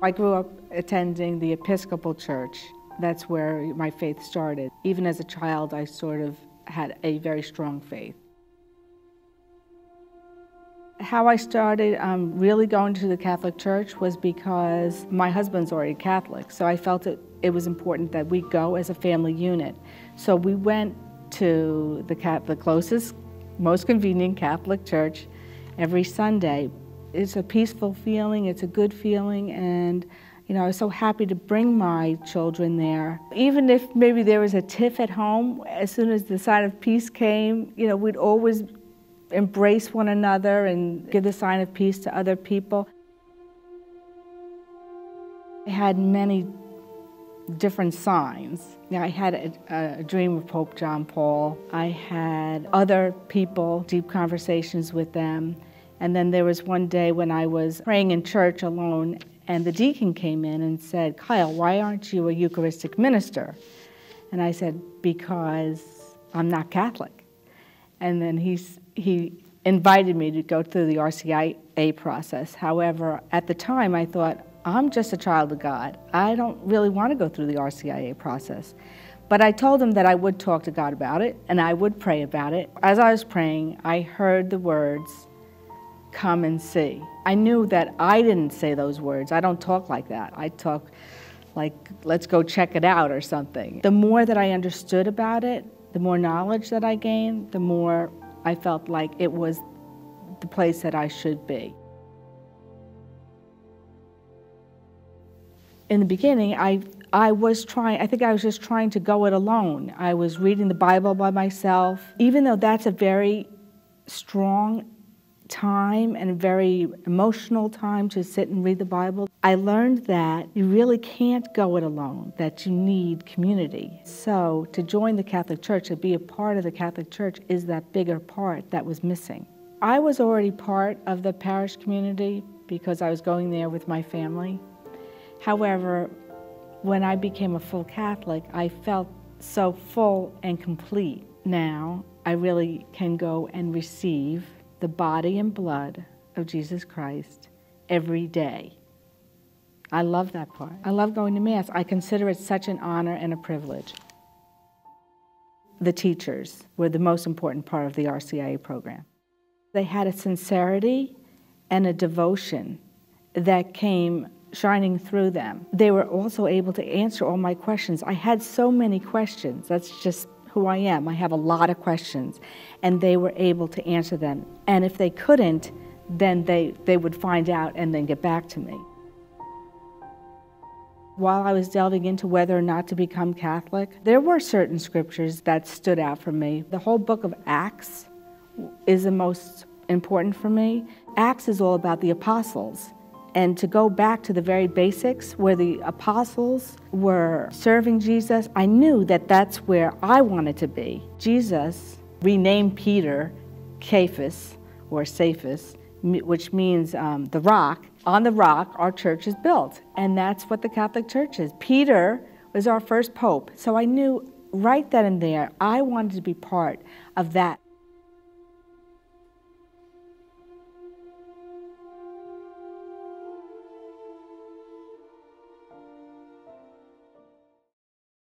I grew up attending the Episcopal Church. That's where my faith started. Even as a child, I sort of had a very strong faith. How I started really going to the Catholic Church was because my husband's already Catholic, so I felt it was important that we go as a family unit. So we went to the closest, most convenient Catholic church every Sunday. It's a peaceful feeling, it's a good feeling, and I was so happy to bring my children there. Even if maybe there was a tiff at home, as soon as the sign of peace came, we'd always embrace one another and give the sign of peace to other people. I had many different signs. I had a dream of Pope John Paul. I had other people, deep conversations with them. And then there was one day when I was praying in church alone, and the deacon came in and said, "Kyle, why aren't you a Eucharistic minister?" And I said, "Because I'm not Catholic." And then he invited me to go through the RCIA process. However, at the time I thought, I'm just a child of God. I don't really want to go through the RCIA process. But I told him that I would talk to God about it, and I would pray about it. As I was praying, I heard the words, "Come and see." I knew that I didn't say those words. I don't talk like that. I talk like, "Let's go check it out," or something. The more that I understood about it, the more knowledge that I gained, the more I felt like it was the place that I should be. In the beginning, I think I was just trying to go it alone. I was reading the Bible by myself. Even though that's a very strong time and a very emotional time to sit and read the Bible, I learned that you really can't go it alone, that you need community. So to join the Catholic Church, to be a part of the Catholic Church, is that bigger part that was missing. I was already part of the parish community because I was going there with my family. However, when I became a full Catholic, I felt so full and complete. Now, I really can go and receive the body and blood of Jesus Christ every day. I love that part. I love going to Mass. I consider it such an honor and a privilege. The teachers were the most important part of the RCIA program. They had a sincerity and a devotion that came shining through them. They were also able to answer all my questions. I had so many questions. That's just who I am. I have a lot of questions, and they were able to answer them. And if they couldn't, then they would find out and then get back to me. While I was delving into whether or not to become Catholic, there were certain scriptures that stood out for me. The whole book of Acts is the most important for me. Acts is all about the apostles. And to go back to the very basics where the apostles were serving Jesus, I knew that that's where I wanted to be. Jesus renamed Peter Cephas, or Cephas, which means the rock. On the rock, our church is built, and that's what the Catholic Church is. Peter was our first pope, so I knew right then and there I wanted to be part of that.